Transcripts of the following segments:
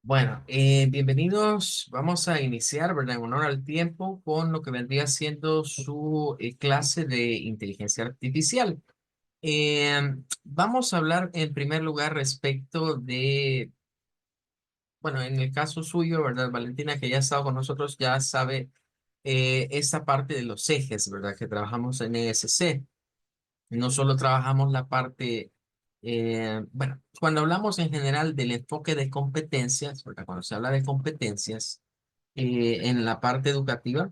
Bueno, bienvenidos. Vamos a iniciar, ¿verdad? En honor al tiempo con lo que vendría siendo su clase de inteligencia artificial. Vamos a hablar en primer lugar respecto de, bueno, en el caso suyo, ¿verdad? Valentina, que ya ha estado con nosotros, ya sabe esta parte de los ejes, ¿verdad? Que trabajamos en ESC. No solo trabajamos la parte, bueno, cuando hablamos en general del enfoque de competencias, ¿verdad? Cuando se habla de competencias, en la parte educativa.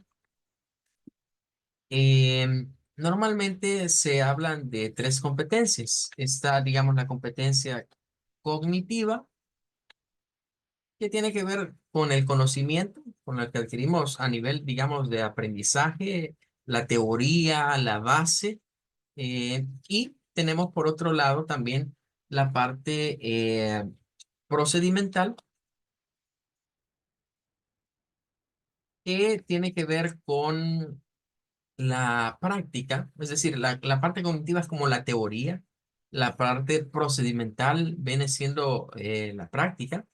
Normalmente se hablan de tres competencias. Está, digamos, la competencia cognitiva, que tiene que ver con el conocimiento, con el que adquirimos a nivel, digamos, de aprendizaje, la teoría, la base. Y tenemos por otro lado también la parte procedimental, que tiene que ver con la práctica, es decir, la parte cognitiva es como la teoría, la parte procedimental viene siendo la práctica.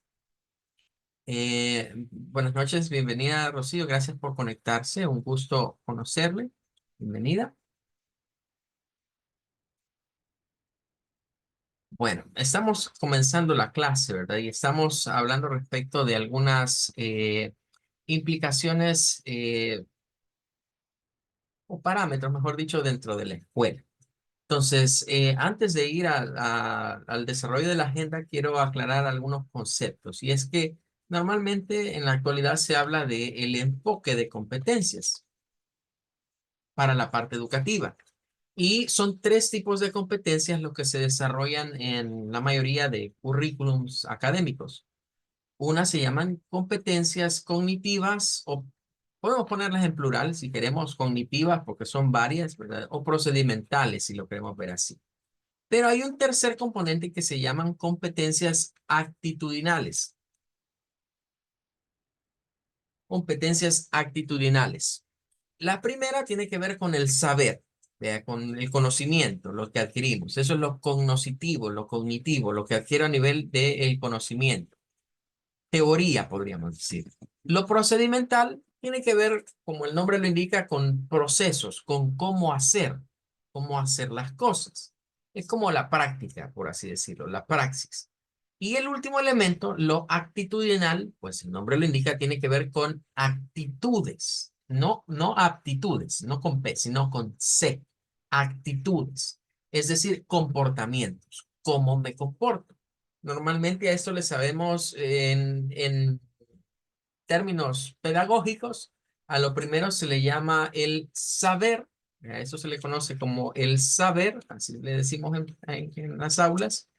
Buenas noches, bienvenida Rocío, gracias por conectarse, un gusto conocerle, bienvenida. Bueno, estamos comenzando la clase, ¿verdad? Y estamos hablando respecto de algunas implicaciones o parámetros, mejor dicho, dentro de la escuela. Entonces, antes de ir al desarrollo de la agenda, quiero aclarar algunos conceptos. Y es que normalmente en la actualidad se habla de el enfoque de competencias para la parte educativa. Y son tres tipos de competencias los que se desarrollan en la mayoría de currículums académicos. Una se llaman competencias cognitivas o podemos ponerlas en plural si queremos cognitivas porque son varias, ¿verdad? O procedimentales si lo queremos ver así. Pero hay un tercer componente que se llaman competencias actitudinales. Competencias actitudinales. La primera tiene que ver con el saber, ¿vea? Con el conocimiento, lo que adquirimos. Eso es lo cognoscitivo, lo cognitivo, lo que adquiero a nivel del conocimiento. Teoría, podríamos decir. Lo procedimental tiene que ver, como el nombre lo indica, con procesos, con cómo hacer las cosas. Es como la práctica, por así decirlo, la praxis. Y el último elemento, lo actitudinal, pues el nombre lo indica, tiene que ver con actitudes, no aptitudes, no con P, sino con C, actitudes, es decir, comportamientos, cómo me comporto. Normalmente a esto le sabemos en términos pedagógicos. A lo primero se le llama el saber. A eso se le conoce como el saber, así le decimos en las aulas.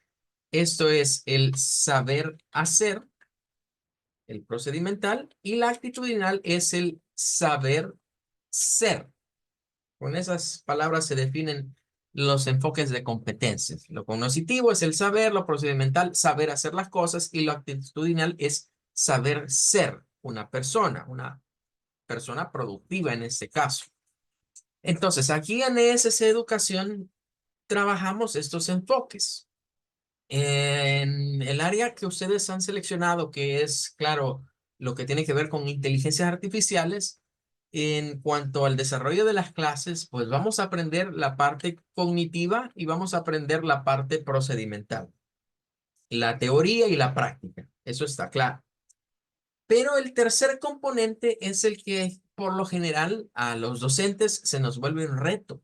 Esto es el saber hacer, el procedimental, y la actitudinal es el saber ser. Con esas palabras se definen los enfoques de competencias. Lo cognoscitivo es el saber, lo procedimental, saber hacer las cosas, y lo actitudinal es saber ser una persona productiva en este caso. Entonces, aquí en ESC Educación trabajamos estos enfoques. En el área que ustedes han seleccionado, que es, claro, lo que tiene que ver con inteligencias artificiales, en cuanto al desarrollo de las clases, pues vamos a aprender la parte cognitiva y vamos a aprender la parte procedimental, la teoría y la práctica. Eso está claro. Pero el tercer componente es el que por lo general a los docentes se nos vuelve un reto.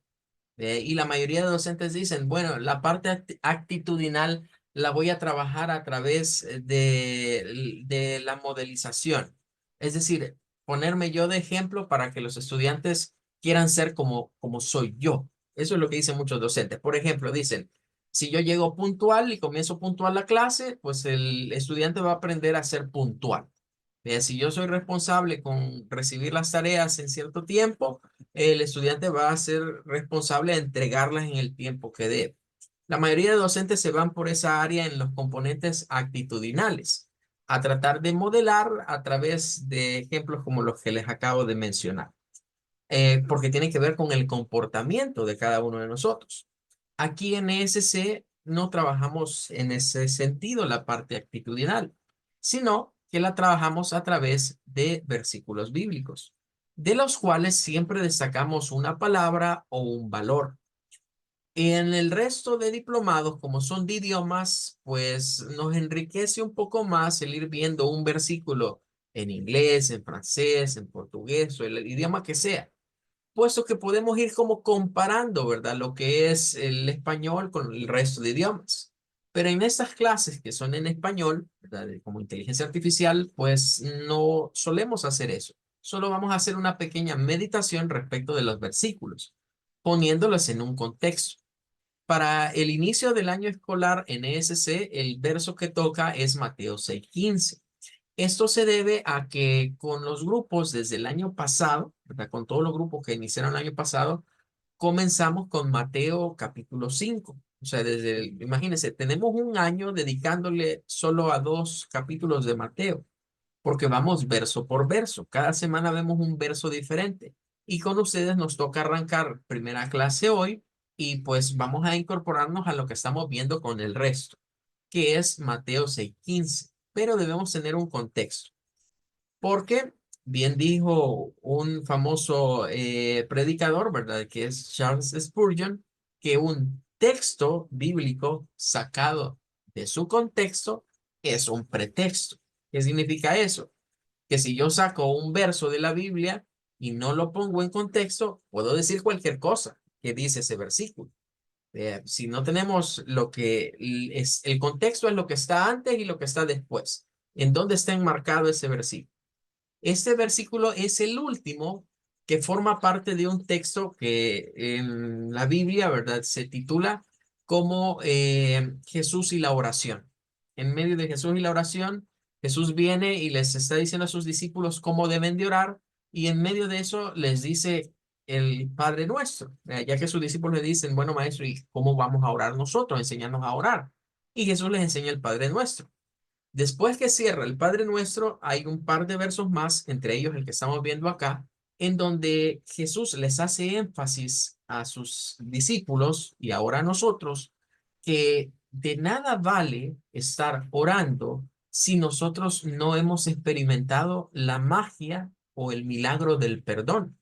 Y la mayoría de docentes dicen, bueno, la parte actitudinal la voy a trabajar a través de la modelización. Es decir, ponerme yo de ejemplo para que los estudiantes quieran ser como soy yo. Eso es lo que dicen muchos docentes. Por ejemplo, dicen, si yo llego puntual y comienzo puntual la clase, pues el estudiante va a aprender a ser puntual. Si yo soy responsable con recibir las tareas en cierto tiempo, el estudiante va a ser responsable de entregarlas en el tiempo que debe. La mayoría de docentes se van por esa área en los componentes actitudinales, a tratar de modelar a través de ejemplos como los que les acabo de mencionar, porque tiene que ver con el comportamiento de cada uno de nosotros. Aquí en ESC no trabajamos en ese sentido la parte actitudinal, sino que la trabajamos a través de versículos bíblicos, de los cuales siempre destacamos una palabra o un valor. En el resto de diplomados, como son de idiomas, pues nos enriquece un poco más el ir viendo un versículo en inglés, en francés, en portugués o el idioma que sea, puesto que podemos ir como comparando, ¿verdad? Lo que es el español con el resto de idiomas. Pero en estas clases que son en español, ¿verdad? Como inteligencia artificial, pues no solemos hacer eso. Solo vamos a hacer una pequeña meditación respecto de los versículos, poniéndolos en un contexto. Para el inicio del año escolar en ESC, el verso que toca es Mateo 6:15. Esto se debe a que con los grupos desde el año pasado, ¿verdad? Con todos los grupos que iniciaron el año pasado, comenzamos con Mateo capítulo 5. O sea, imagínense, tenemos un año dedicándole solo a 2 capítulos de Mateo, porque vamos verso por verso. Cada semana vemos un verso diferente. Y con ustedes nos toca arrancar primera clase hoy y pues vamos a incorporarnos a lo que estamos viendo con el resto, que es Mateo 6:15. Pero debemos tener un contexto. Porque bien dijo un famoso predicador, ¿verdad? Que es Charles Spurgeon, que un texto bíblico sacado de su contexto es un pretexto. ¿Qué significa eso? Que si yo saco un verso de la Biblia y no lo pongo en contexto, puedo decir cualquier cosa que dice ese versículo. Si no tenemos lo que es el contexto, es lo que está antes y lo que está después. ¿En dónde está enmarcado ese versículo? Este versículo es el último que forma parte de un texto que en la Biblia, ¿verdad? Se titula como Jesús y la oración. En medio de Jesús y la oración, Jesús viene y les está diciendo a sus discípulos cómo deben de orar y en medio de eso les dice el Padre Nuestro, ya que sus discípulos le dicen, bueno, maestro, ¿y cómo vamos a orar nosotros? Enseñarnos a orar. Y Jesús les enseña el Padre Nuestro. Después que cierra el Padre Nuestro, hay un par de versos más, entre ellos el que estamos viendo acá, en donde Jesús les hace énfasis a sus discípulos y ahora a nosotros, que de nada vale estar orando si nosotros no hemos experimentado la magia o el milagro del perdón,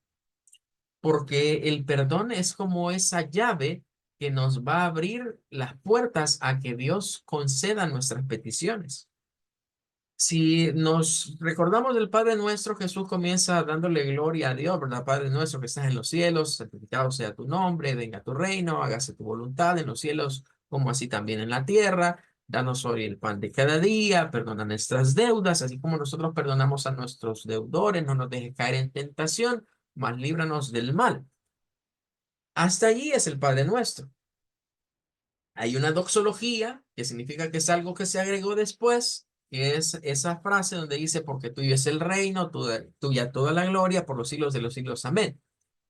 porque el perdón es como esa llave que nos va a abrir las puertas a que Dios conceda nuestras peticiones. Si nos recordamos del Padre Nuestro, Jesús comienza dándole gloria a Dios, ¿verdad? Padre nuestro que estás en los cielos, santificado sea tu nombre, venga tu reino, hágase tu voluntad en los cielos como así también en la tierra. Danos hoy el pan de cada día, perdona nuestras deudas, así como nosotros perdonamos a nuestros deudores, no nos dejes caer en tentación, mas líbranos del mal. Hasta allí es el Padre Nuestro. Hay una doxología, que significa que es algo que se agregó después, que es esa frase donde dice, porque tuyo es el reino, tuya toda la gloria por los siglos de los siglos. Amén.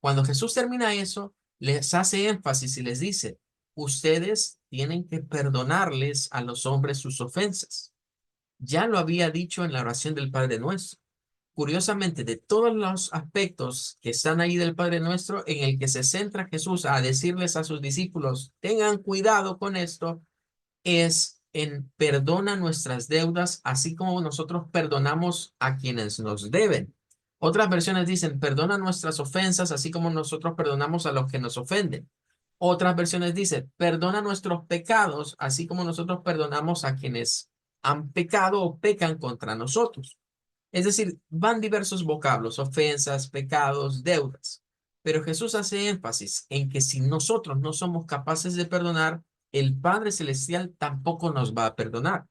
Cuando Jesús termina eso, les hace énfasis y les dice, ustedes tienen que perdonarles a los hombres sus ofensas. Ya lo había dicho en la oración del Padre Nuestro. Curiosamente, de todos los aspectos que están ahí del Padre Nuestro, en el que se centra Jesús a decirles a sus discípulos, tengan cuidado con esto, es en perdona nuestras deudas, así como nosotros perdonamos a quienes nos deben. Otras versiones dicen, perdona nuestras ofensas, así como nosotros perdonamos a los que nos ofenden. Otras versiones dicen, perdona nuestros pecados, así como nosotros perdonamos a quienes han pecado o pecan contra nosotros. Es decir, van diversos vocablos, ofensas, pecados, deudas. Pero Jesús hace énfasis en que si nosotros no somos capaces de perdonar, el Padre Celestial tampoco nos va a perdonar.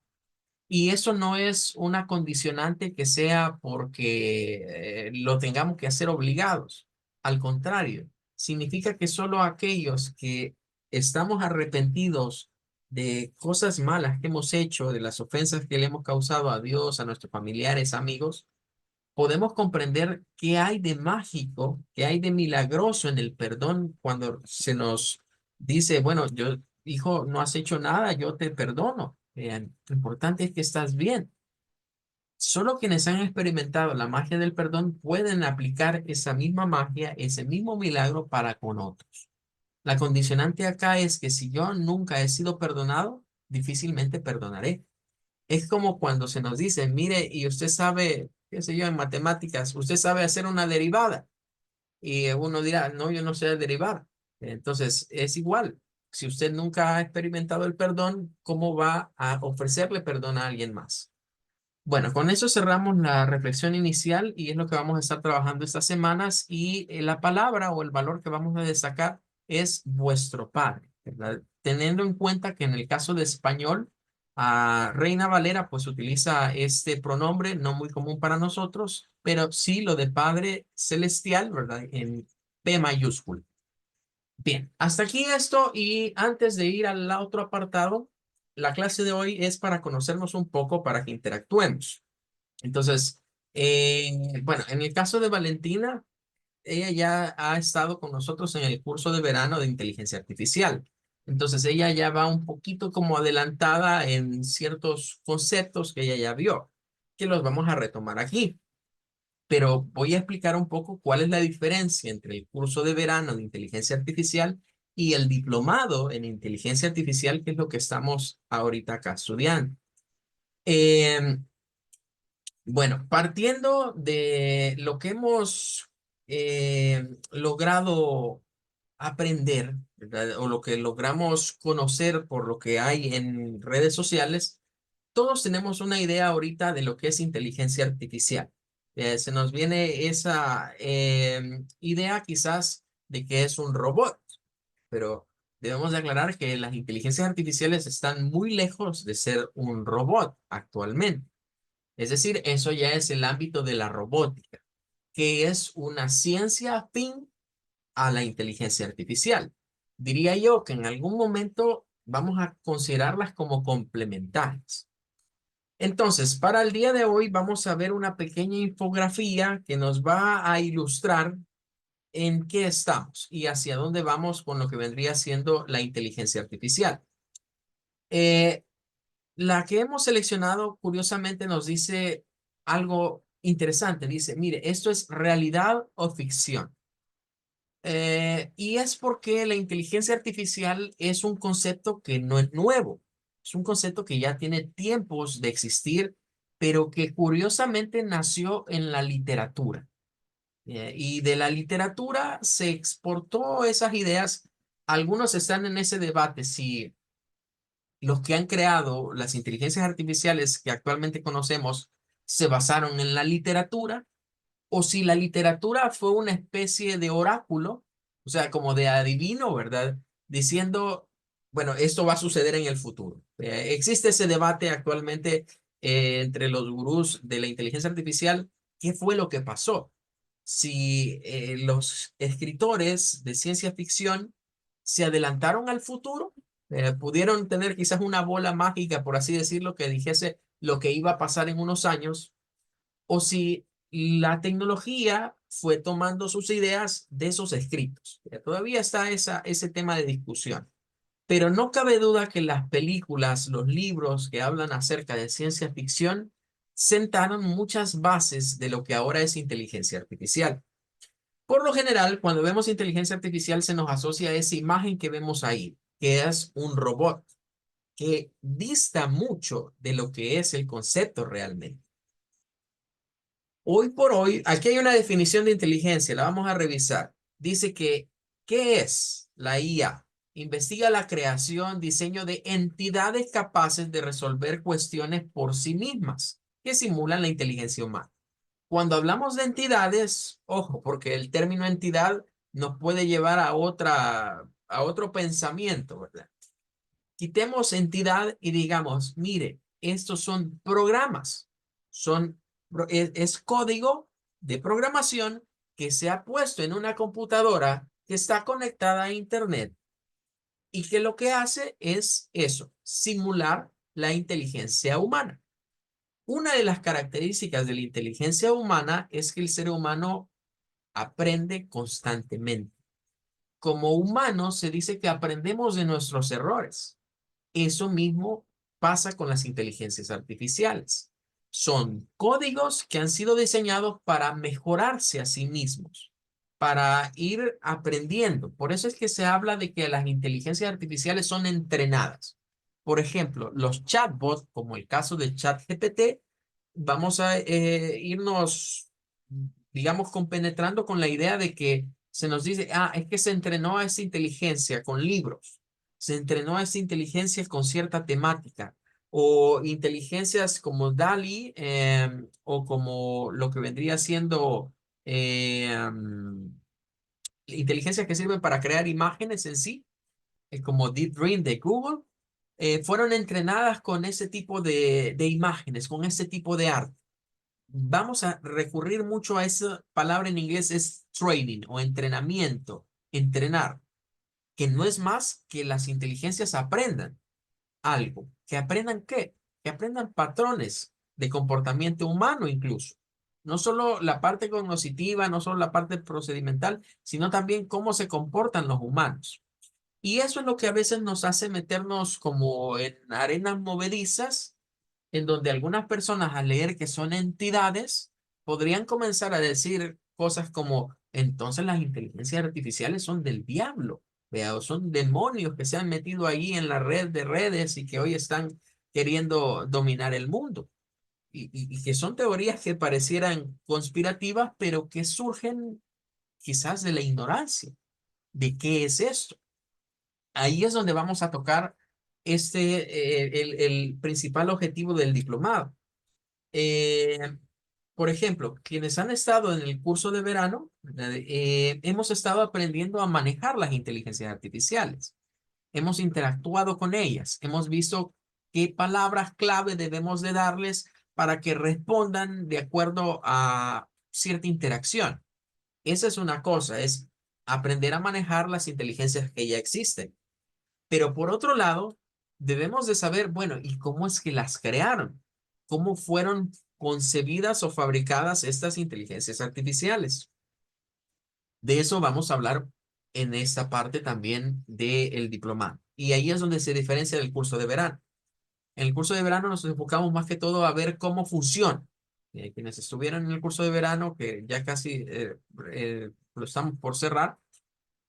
Y eso no es una condicionante que sea porque lo tengamos que hacer obligados. Al contrario, significa que solo aquellos que estamos arrepentidos de cosas malas que hemos hecho, de las ofensas que le hemos causado a Dios, a nuestros familiares, amigos, podemos comprender qué hay de mágico, qué hay de milagroso en el perdón cuando se nos dice, bueno, yo, hijo, no has hecho nada, yo te perdono. Lo importante es que estás bien. Solo quienes han experimentado la magia del perdón pueden aplicar esa misma magia, ese mismo milagro para con otros. La condicionante acá es que si yo nunca he sido perdonado, difícilmente perdonaré. Es como cuando se nos dice, mire, y usted sabe, qué sé yo, en matemáticas, usted sabe hacer una derivada. Y uno dirá, no, yo no sé derivar. Entonces, es igual. Si usted nunca ha experimentado el perdón, ¿cómo va a ofrecerle perdón a alguien más? Bueno, con eso cerramos la reflexión inicial y es lo que vamos a estar trabajando estas semanas y la palabra o el valor que vamos a destacar es vuestro Padre, ¿verdad? Teniendo en cuenta que en el caso de español, Reina Valera pues utiliza este pronombre no muy común para nosotros, pero sí lo de Padre Celestial, ¿verdad? En P mayúscula. Bien, hasta aquí esto y antes de ir al otro apartado, la clase de hoy es para conocernos un poco, para que interactuemos. Entonces, bueno, en el caso de Valentina, ella ya ha estado con nosotros en el curso de verano de inteligencia artificial. Entonces, ella ya va un poquito como adelantada en ciertos conceptos que ella ya vio, que los vamos a retomar aquí. Pero voy a explicar un poco cuál es la diferencia entre el curso de verano de inteligencia artificial y el diplomado en inteligencia artificial, que es lo que estamos ahorita acá estudiando. Em, bueno, partiendo de lo que hemos logrado aprender, ¿verdad? O lo que logramos conocer por lo que hay en redes sociales, todos tenemos una idea ahorita de lo que es inteligencia artificial. Se nos viene esa idea quizás de que es un robot, pero debemos de aclarar que las inteligencias artificiales están muy lejos de ser un robot actualmente. Es decir, eso ya es el ámbito de la robótica, que es una ciencia afín a la inteligencia artificial. Diría yo que en algún momento vamos a considerarlas como complementarias. Entonces, para el día de hoy vamos a ver una pequeña infografía que nos va a ilustrar en qué estamos y hacia dónde vamos con lo que vendría siendo la inteligencia artificial. Eh, La que hemos seleccionado, curiosamente, nos dice algo interesante. Dice, mire, esto es realidad o ficción. Y es porque la inteligencia artificial es un concepto que no es nuevo. Es un concepto que ya tiene tiempos de existir, pero que curiosamente nació en la literatura. Y de la literatura se exportó esas ideas. Algunos están en ese debate si los que han creado las inteligencias artificiales que actualmente conocemos se basaron en la literatura o si la literatura fue una especie de oráculo, o sea, como de adivino, ¿verdad? Diciendo, bueno, esto va a suceder en el futuro. Existe ese debate actualmente entre los gurús de la inteligencia artificial. ¿Qué fue lo que pasó? Si los escritores de ciencia ficción se adelantaron al futuro, pudieron tener quizás una bola mágica, por así decirlo, que dijese lo que iba a pasar en unos años, o si la tecnología fue tomando sus ideas de esos escritos. Todavía está ese tema de discusión. Pero no cabe duda que las películas, los libros que hablan acerca de ciencia ficción sentaron muchas bases de lo que ahora es inteligencia artificial. Por lo general, cuando vemos inteligencia artificial se nos asocia a esa imagen que vemos ahí, que es un robot, que dista mucho de lo que es el concepto realmente. Hoy por hoy, aquí hay una definición de inteligencia, la vamos a revisar. Dice que, ¿qué es la IA? Investiga la creación, diseño de entidades capaces de resolver cuestiones por sí mismas, que simulan la inteligencia humana. Cuando hablamos de entidades, ojo, porque el término entidad nos puede llevar a otro pensamiento, ¿verdad? Quitemos entidad y digamos, mire, estos son programas, es código de programación que se ha puesto en una computadora que está conectada a Internet y que lo que hace es eso, simular la inteligencia humana. Una de las características de la inteligencia humana es que el ser humano aprende constantemente. Como humanos se dice que aprendemos de nuestros errores. Eso mismo pasa con las inteligencias artificiales. Son códigos que han sido diseñados para mejorarse a sí mismos, para ir aprendiendo. Por eso es que se habla de que las inteligencias artificiales son entrenadas, Por ejemplo, los chatbots, como el caso de ChatGPT, vamos a irnos, digamos, compenetrando con la idea de que se nos dice, ah, es que se entrenó a esa inteligencia con libros, se entrenó a esa inteligencia con cierta temática, o inteligencias como DALI, o como lo que vendría siendo inteligencias que sirven para crear imágenes en sí, como Deep Dream de Google, fueron entrenadas con ese tipo de imágenes, con ese tipo de arte. Vamos a recurrir mucho a esa palabra en inglés, es training o entrenamiento, entrenar, que no es más que las inteligencias aprendan algo. ¿Que aprendan qué? Que aprendan patrones de comportamiento humano incluso. No solo la parte cognitiva, no solo la parte procedimental, sino también cómo se comportan los humanos. Y eso es lo que a veces nos hace meternos como en arenas movedizas, en donde algunas personas al leer que son entidades, podrían comenzar a decir cosas como, entonces las inteligencias artificiales son del diablo, vea, o son demonios que se han metido ahí en la red de redes y que hoy están queriendo dominar el mundo. Y que son teorías que parecieran conspirativas, pero que surgen quizás de la ignorancia de qué es esto. Ahí es donde vamos a tocar el principal objetivo del diplomado. Eh, por ejemplo, quienes han estado en el curso de verano, ¿verdad? Hemos estado aprendiendo a manejar las inteligencias artificiales. Hemos interactuado con ellas. Hemos visto qué palabras clave debemos de darles para que respondan de acuerdo a cierta interacción. Esa es una cosa, es aprender a manejar las inteligencias que ya existen. Pero por otro lado, debemos de saber, bueno, ¿y cómo es que las crearon? ¿Cómo fueron concebidas o fabricadas estas inteligencias artificiales? De eso vamos a hablar en esta parte también del diplomado. Y ahí es donde se diferencia del curso de verano. En el curso de verano nos enfocamos más que todo a ver cómo funciona. Quienes estuvieron en el curso de verano, que ya casi lo estamos por cerrar,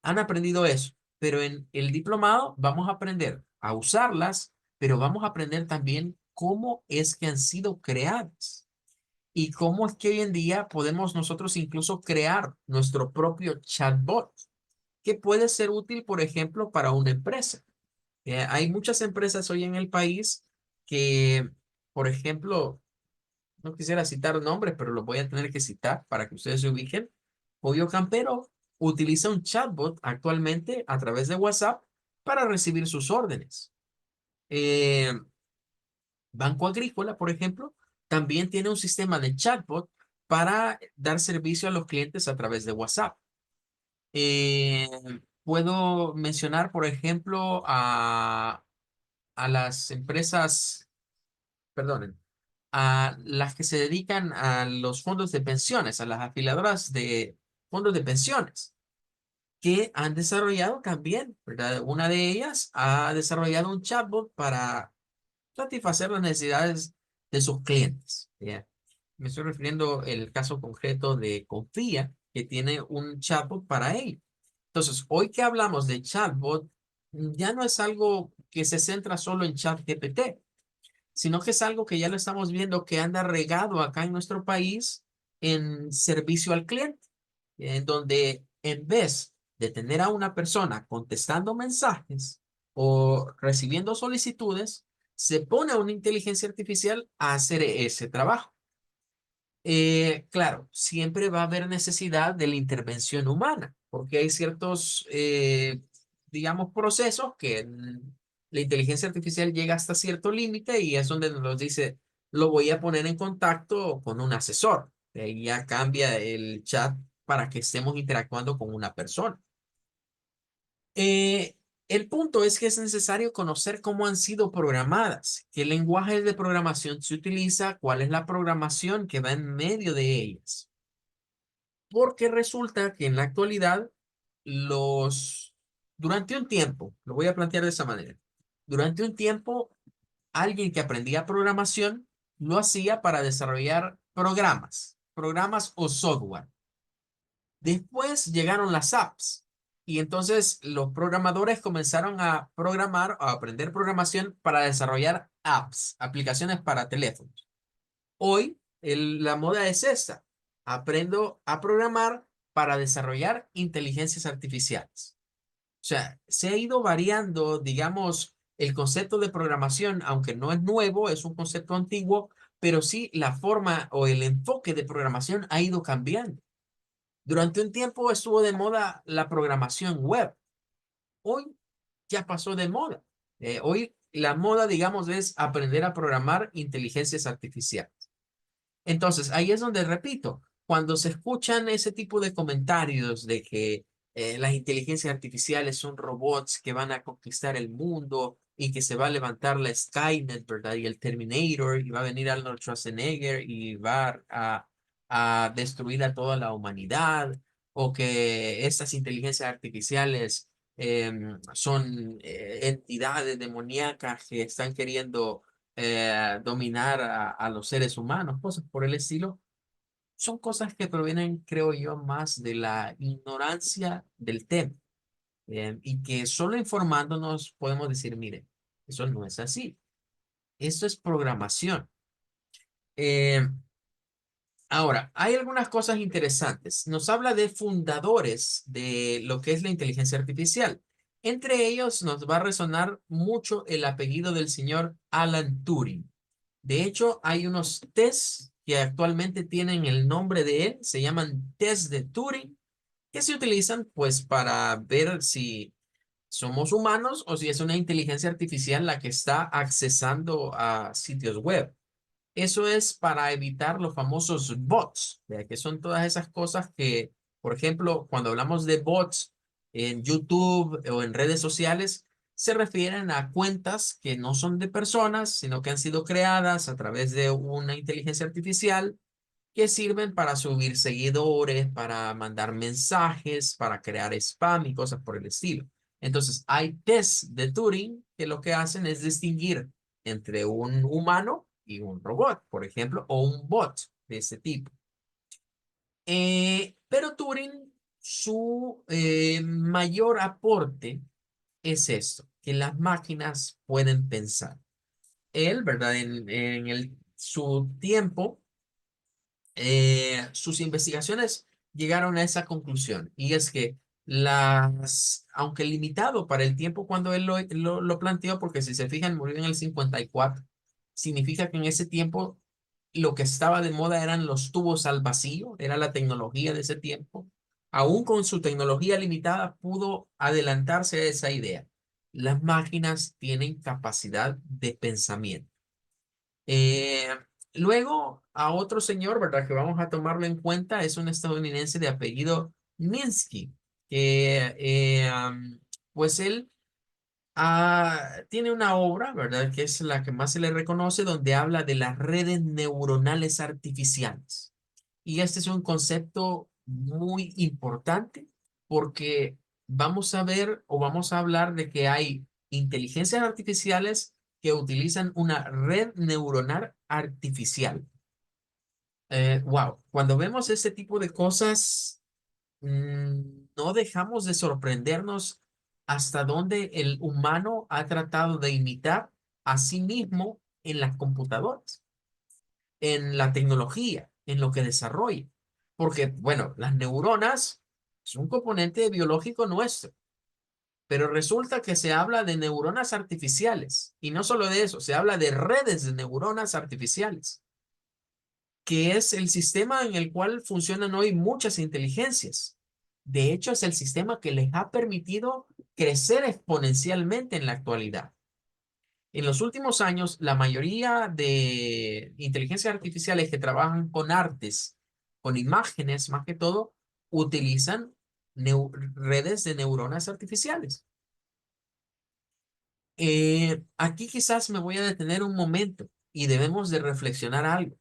han aprendido eso, pero en el diplomado vamos a aprender a usarlas, pero vamos a aprender también cómo es que han sido creadas y cómo es que hoy en día podemos nosotros incluso crear nuestro propio chatbot, que puede ser útil, por ejemplo, para una empresa. Hay muchas empresas hoy en el país que, por ejemplo, no quisiera citar nombres, pero los voy a tener que citar para que ustedes se ubiquen. Pollo Campero utiliza un chatbot actualmente a través de WhatsApp para recibir sus órdenes. Eh, Banco Agrícola, por ejemplo, también tiene un sistema de chatbot para dar servicio a los clientes a través de WhatsApp. Eh, Puedo mencionar, por ejemplo, a las empresas, perdonen, a las que se dedican a los fondos de pensiones, a las afiliadoras de fondos de pensiones, que han desarrollado también, ¿verdad? Una de ellas ha desarrollado un chatbot para satisfacer las necesidades de sus clientes. ¿Ya? Me estoy refiriendo al caso concreto de Confía, que tiene un chatbot para ello. Entonces, hoy que hablamos de chatbot, ya no es algo que se centra solo en ChatGPT, sino que es algo que ya lo estamos viendo que anda regado acá en nuestro país en servicio al cliente, en donde en vez de tener a una persona contestando mensajes o recibiendo solicitudes, se pone a una inteligencia artificial a hacer ese trabajo. Claro, siempre va a haber necesidad de la intervención humana, porque hay ciertos, digamos, procesos que la inteligencia artificial llega hasta cierto límite y es donde nos dice, lo voy a poner en contacto con un asesor. De ahí ya cambia el chat para que estemos interactuando con una persona. Eh, el punto es que es necesario conocer cómo han sido programadas, qué lenguaje de programación se utiliza, cuál es la programación que va en medio de ellas. Porque resulta que en la actualidad, durante un tiempo, lo voy a plantear de esa manera, durante un tiempo, alguien que aprendía programación lo hacía para desarrollar programas o software. Después llegaron las apps Y entonces los programadores comenzaron a programar, a aprender programación para desarrollar apps, aplicaciones para teléfonos. Hoy la moda es esta. Aprendo a programar para desarrollar inteligencias artificiales. O sea, se ha ido variando, digamos, el concepto de programación, aunque no es nuevo, es un concepto antiguo, pero sí la forma o el enfoque de programación ha ido cambiando. Durante un tiempo estuvo de moda la programación web. Hoy ya pasó de moda. Hoy la moda, digamos, es aprender a programar inteligencias artificiales. Entonces, ahí es donde repito, cuando se escuchan ese tipo de comentarios de que las inteligencias artificiales son robots que van a conquistar el mundo y que se va a levantar la Skynet, ¿verdad? Y el Terminator, y va a venir Arnold Schwarzenegger y va a destruir a toda la humanidad, o que estas inteligencias artificiales son entidades demoníacas que están queriendo dominar a los seres humanos, cosas por el estilo, son cosas que provienen, creo yo, más de la ignorancia del tema, y que solo informándonos podemos decir, mire, eso no es así, eso es programación. Eh, Ahora, hay algunas cosas interesantes. Nos habla de fundadores de lo que es la inteligencia artificial. Entre ellos nos va a resonar mucho el apellido del señor Alan Turing. De hecho, hay unos tests que actualmente tienen el nombre de él, se llaman test de Turing, que se utilizan pues para ver si somos humanos o si es una inteligencia artificial la que está accesando a sitios web. Eso es para evitar los famosos bots, ¿verdad? Que son todas esas cosas que, por ejemplo, cuando hablamos de bots en YouTube o en redes sociales, se refieren a cuentas que no son de personas, sino que han sido creadas a través de una inteligencia artificial que sirven para subir seguidores, para mandar mensajes, para crear spam y cosas por el estilo. Entonces, hay tests de Turing que lo que hacen es distinguir entre un humano y un robot, por ejemplo, o un bot de ese tipo. Pero Turing, su mayor aporte es esto, que las máquinas pueden pensar. Él, ¿verdad? Su tiempo, sus investigaciones llegaron a esa conclusión, y es que aunque limitado para el tiempo cuando él lo planteó, porque si se fijan, murió en el 54, significa que en ese tiempo lo que estaba de moda eran los tubos al vacío, era la tecnología de ese tiempo. Aún con su tecnología limitada, pudo adelantarse a esa idea. Las máquinas tienen capacidad de pensamiento. Eh, Luego, a otro señor, ¿verdad? Que vamos a tomarlo en cuenta, es un estadounidense de apellido Minsky, que pues él tiene una obra, ¿verdad? Que es la que más se le reconoce, donde habla de las redes neuronales artificiales. Y este es un concepto muy importante porque vamos a ver o vamos a hablar de que hay inteligencias artificiales que utilizan una red neuronal artificial. Wow, cuando vemos este tipo de cosas, no dejamos de sorprendernos hasta dónde el humano ha tratado de imitar a sí mismo en las computadoras, en la tecnología, en lo que desarrolla. Porque, bueno, las neuronas es un componente biológico nuestro, pero resulta que se habla de neuronas artificiales. Y no solo de eso, se habla de redes de neuronas artificiales, que es el sistema en el cual funcionan hoy muchas inteligencias. De hecho, es el sistema que les ha permitido crecer exponencialmente en la actualidad. En los últimos años, la mayoría de inteligencias artificiales que trabajan con artes, con imágenes más que todo, utilizan redes de neuronas artificiales. Aquí quizás me voy a detener un momento y debemos de reflexionar algo.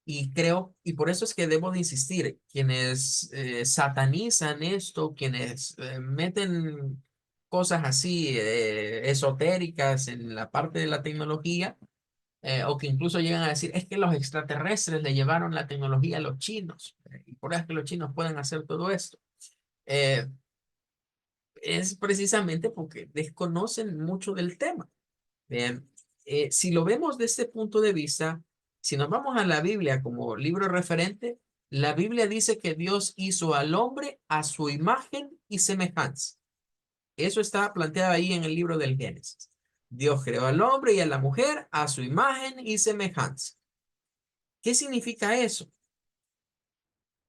Y creo, y por eso es que debo de insistir, quienes satanizan esto, quienes meten cosas así esotéricas en la parte de la tecnología, o que incluso llegan a decir, es que los extraterrestres le llevaron la tecnología a los chinos, y por eso es que los chinos pueden hacer todo esto. Eh, es precisamente porque desconocen mucho del tema. Bien, si lo vemos desde este punto de vista, si nos vamos a la Biblia como libro referente, la Biblia dice que Dios hizo al hombre a su imagen y semejanza. Eso está planteado ahí en el libro del Génesis. Dios creó al hombre y a la mujer a su imagen y semejanza. ¿Qué significa eso?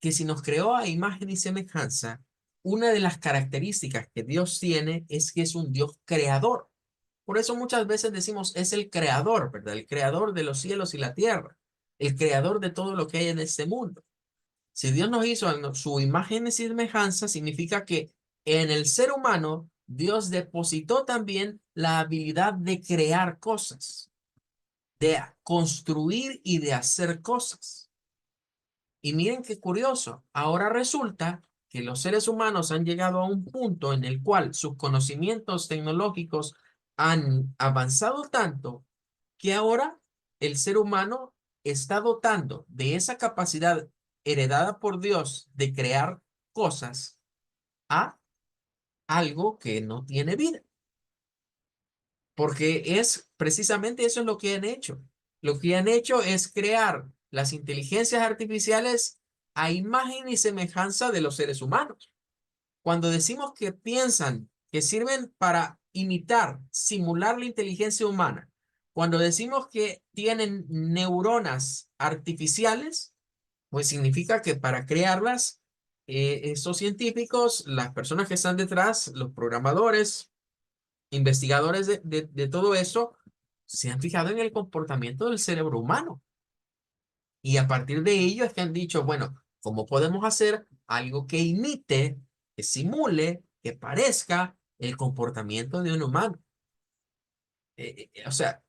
Que si nos creó a imagen y semejanza, una de las características que Dios tiene es que es un Dios creador. Por eso muchas veces decimos es el creador, ¿verdad? El creador de los cielos y la tierra, el creador de todo lo que hay en este mundo. Si Dios nos hizo a su imagen y semejanza, significa que en el ser humano Dios depositó también la habilidad de crear cosas, de construir y de hacer cosas. Y miren qué curioso, ahora resulta que los seres humanos han llegado a un punto en el cual sus conocimientos tecnológicos han avanzado tanto que ahora el ser humano está dotando de esa capacidad heredada por Dios de crear cosas a algo que no tiene vida. Porque es precisamente eso es lo que han hecho. Lo que han hecho es crear las inteligencias artificiales a imagen y semejanza de los seres humanos. Cuando decimos que piensan, que sirven para imitar, simular la inteligencia humana, cuando decimos que tienen neuronas artificiales, pues significa que para crearlas, estos científicos, las personas que están detrás, los programadores, investigadores de todo eso, se han fijado en el comportamiento del cerebro humano. Y a partir de ello es que han dicho, bueno, ¿cómo podemos hacer algo que imite, que simule, que parezca el comportamiento de un humano? O sea,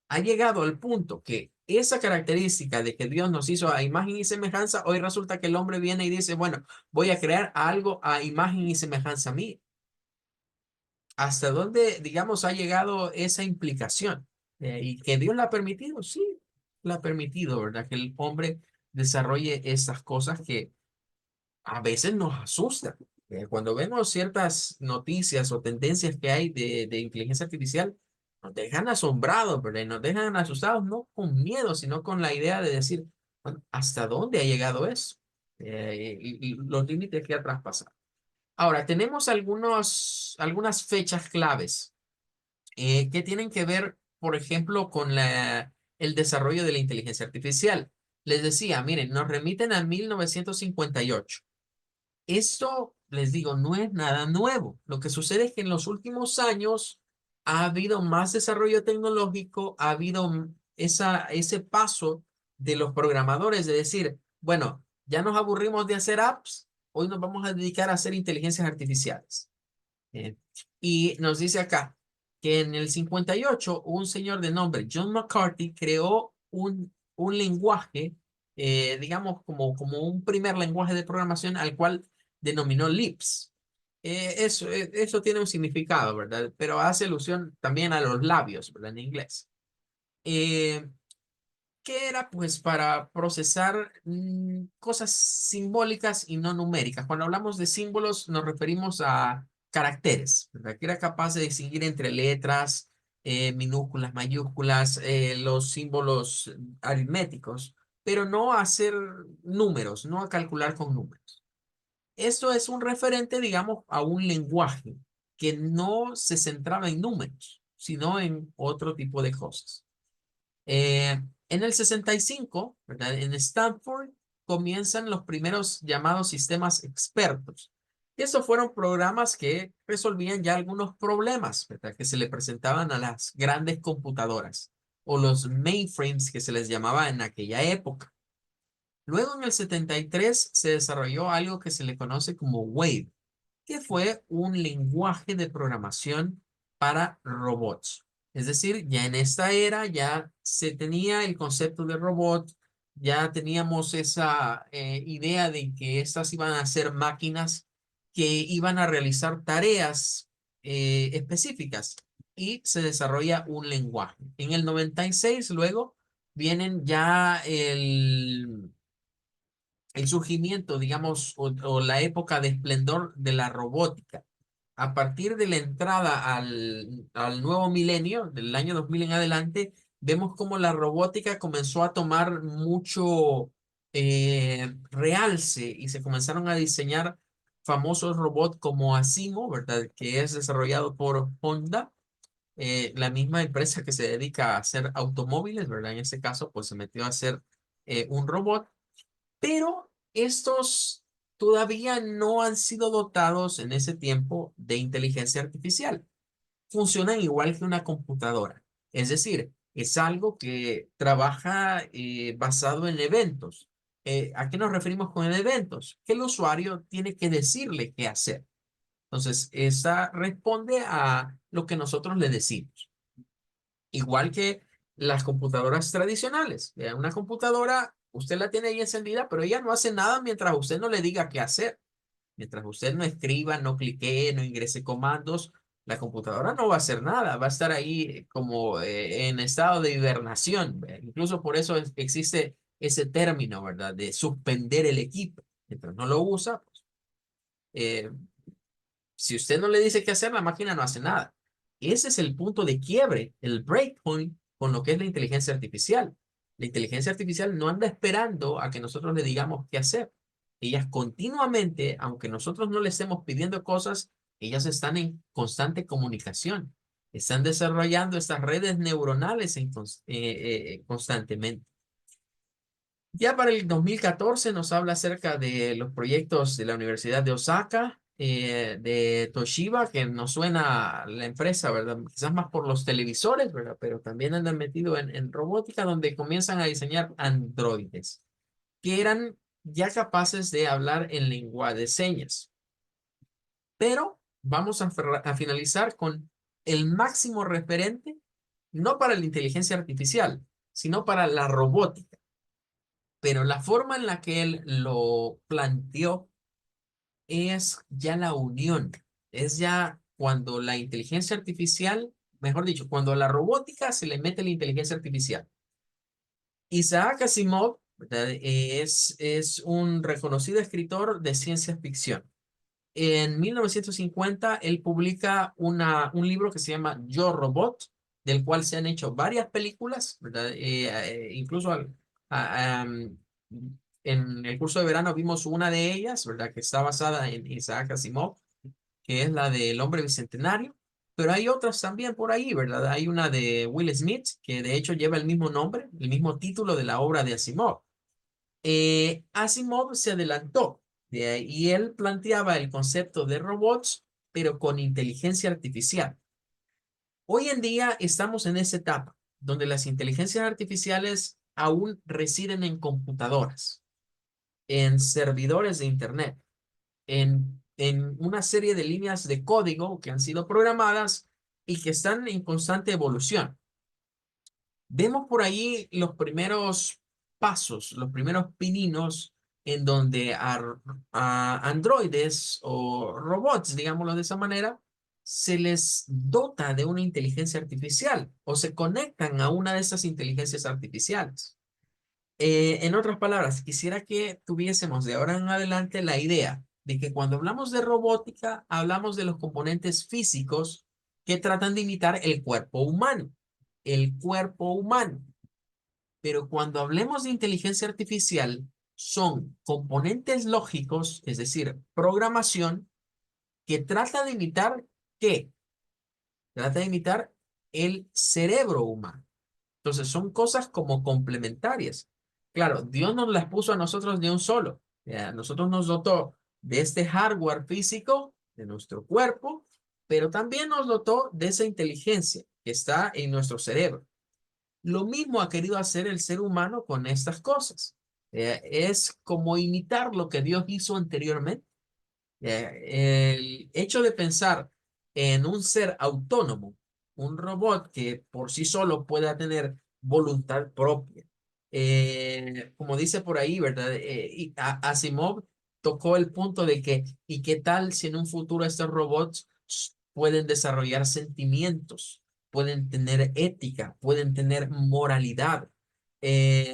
ha llegado al punto que esa característica de que Dios nos hizo a imagen y semejanza, hoy resulta que el hombre viene y dice, bueno, voy a crear algo a imagen y semejanza mía. ¿Hasta dónde, digamos, ha llegado esa implicación? ¿Y que Dios la ha permitido? Sí, la ha permitido, ¿verdad? Que el hombre desarrolle estas cosas que a veces nos asustan. Cuando vemos ciertas noticias o tendencias que hay de inteligencia artificial, nos dejan asombrados, ¿verdad? Y nos dejan asustados, no con miedo, sino con la idea de decir, bueno, ¿hasta dónde ha llegado eso? Y los límites que ha traspasado. Ahora, tenemos algunas fechas claves que tienen que ver, por ejemplo, con el desarrollo de la inteligencia artificial. Les decía, miren, nos remiten a 1958. Esto, les digo, no es nada nuevo. Lo que sucede es que en los últimos años ha habido más desarrollo tecnológico, ha habido ese paso de los programadores de decir, bueno, ya nos aburrimos de hacer apps, hoy nos vamos a dedicar a hacer inteligencias artificiales. Eh, y nos dice acá que en el 58 un señor de nombre John McCarthy creó un lenguaje, digamos, como un primer lenguaje de programación al cual denominó Lisp. Eso tiene un significado, ¿verdad? Pero hace alusión también a los labios, ¿verdad? En inglés. Eh, que era pues para procesar cosas simbólicas y no numéricas. Cuando hablamos de símbolos nos referimos a caracteres, ¿verdad? Que era capaz de distinguir entre letras, minúsculas, mayúsculas, los símbolos aritméticos, pero no a hacer números, no a calcular con números. Esto es un referente, digamos, a un lenguaje que no se centraba en números, sino en otro tipo de cosas. En el 65, ¿verdad? En Stanford comienzan los primeros llamados sistemas expertos. Y estos fueron programas que resolvían ya algunos problemas, ¿verdad? Que se le presentaban a las grandes computadoras o los mainframes que se les llamaba en aquella época. Luego en el 73 se desarrolló algo que se le conoce como Wave, que fue un lenguaje de programación para robots. Es decir, ya en esta era ya se tenía el concepto de robot, ya teníamos esa idea de que estas iban a ser máquinas que iban a realizar tareas específicas y se desarrolla un lenguaje. En el 96 luego vienen ya el surgimiento, digamos, o la época de esplendor de la robótica. a partir de la entrada al nuevo milenio, del año 2000 en adelante, vemos como la robótica comenzó a tomar mucho realce y se comenzaron a diseñar famosos robots como Asimo, ¿verdad? Que es desarrollado por Honda, la misma empresa que se dedica a hacer automóviles, ¿verdad? En este caso, pues se metió a hacer un robot, pero estos todavía no han sido dotados en ese tiempo de inteligencia artificial. Funcionan igual que una computadora. Es decir, es algo que trabaja basado en eventos. ¿A qué nos referimos con eventos? Que el usuario tiene que decirle qué hacer. Entonces, esa responde a lo que nosotros le decimos. Igual que las computadoras tradicionales. Una computadora, usted la tiene ahí encendida, pero ella no hace nada mientras usted no le diga qué hacer. Mientras usted no escriba, no cliquee, no ingrese comandos, la computadora no va a hacer nada, va a estar ahí como en estado de hibernación. Incluso por eso existe ese término, ¿verdad? De suspender el equipo. Mientras no lo usa, pues, eh, si usted no le dice qué hacer, la máquina no hace nada. Ese es el punto de quiebre, el breakpoint con lo que es la inteligencia artificial. La inteligencia artificial no anda esperando a que nosotros le digamos qué hacer. Ellas continuamente, aunque nosotros no le estemos pidiendo cosas, ellas están en constante comunicación. Están desarrollando estas redes neuronales constantemente. Ya para el 2014 nos habla acerca de los proyectos de la Universidad de Osaka, de Toshiba, que nos suena a la empresa, ¿verdad? Quizás más por los televisores, ¿verdad? Pero también andan metidos en robótica, donde comienzan a diseñar androides, que eran ya capaces de hablar en lengua de señas. Pero vamos a finalizar con el máximo referente, no para la inteligencia artificial, sino para la robótica. Pero la forma en la que él lo planteó es ya la unión, es ya cuando la inteligencia artificial, mejor dicho, cuando a la robótica se le mete la inteligencia artificial. Isaac Asimov, ¿verdad? Es un reconocido escritor de ciencia ficción. En 1950, él publica un libro que se llama Yo Robot, del cual se han hecho varias películas, ¿verdad? Incluso en el curso de verano vimos una de ellas, ¿verdad? Que está basada en Isaac Asimov, que es la del hombre bicentenario, pero hay otras también por ahí, ¿verdad? Hay una de Will Smith, que de hecho lleva el mismo nombre, el mismo título de la obra de Asimov. Asimov se adelantó y él planteaba el concepto de robots, pero con inteligencia artificial. Hoy en día estamos en esa etapa donde las inteligencias artificiales aún residen en computadoras, en servidores de Internet, en una serie de líneas de código que han sido programadas y que están en constante evolución. Vemos por ahí los primeros pasos, los primeros pininos en donde a androides o robots, digámoslo de esa manera, se les dota de una inteligencia artificial o se conectan a una de esas inteligencias artificiales. En otras palabras, quisiera que tuviésemos de ahora en adelante la idea de que cuando hablamos de robótica, hablamos de los componentes físicos que tratan de imitar el cuerpo humano. El cuerpo humano. Pero cuando hablemos de inteligencia artificial, son componentes lógicos, es decir, programación, que trata de imitar ¿qué? Trata de imitar el cerebro humano. Entonces son cosas como complementarias. Claro, Dios nos las puso a nosotros de un solo. Nosotros nos dotó de este hardware físico, de nuestro cuerpo, pero también nos dotó de esa inteligencia que está en nuestro cerebro. Lo mismo ha querido hacer el ser humano con estas cosas. Es como imitar lo que Dios hizo anteriormente. El hecho de pensar en un ser autónomo, un robot que por sí solo pueda tener voluntad propia. Como dice por ahí, ¿verdad? Asimov tocó el punto de que, ¿y qué tal si en un futuro estos robots pueden desarrollar sentimientos, pueden tener ética, pueden tener moralidad? eh,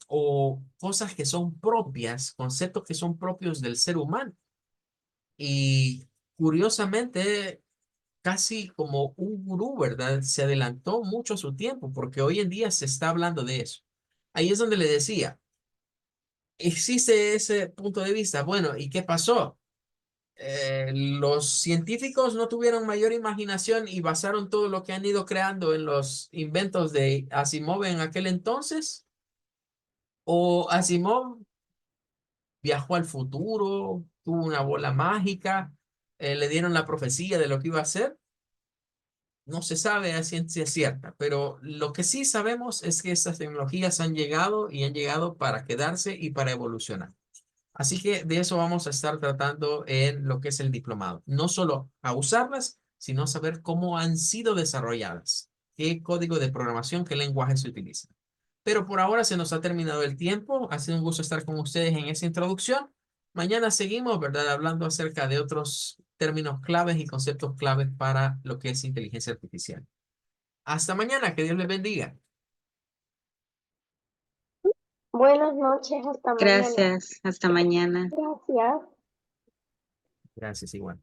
o cosas que son propias, conceptos que son propios del ser humano. Y curiosamente, casi como un gurú, ¿verdad? Se adelantó mucho a su tiempo, porque hoy en día se está hablando de eso. Ahí es donde le decía, existe ese punto de vista. Bueno, ¿y qué pasó? Los científicos no tuvieron mayor imaginación y basaron todo lo que han ido creando en los inventos de Asimov en aquel entonces. ¿O Asimov viajó al futuro, tuvo una bola mágica, le dieron la profecía de lo que iba a hacer? No se sabe a ciencia cierta, pero lo que sí sabemos es que estas tecnologías han llegado y han llegado para quedarse y para evolucionar. Así que de eso vamos a estar tratando en lo que es el diplomado. No solo a usarlas, sino saber cómo han sido desarrolladas, qué código de programación, qué lenguaje se utiliza. Pero por ahora se nos ha terminado el tiempo. Ha sido un gusto estar con ustedes en esa introducción. Mañana seguimos, ¿verdad? Hablando acerca de otros términos claves y conceptos claves para lo que es inteligencia artificial. Hasta mañana, que Dios les bendiga. Buenas noches, hasta mañana. Gracias, hasta mañana. Gracias. Gracias, igual.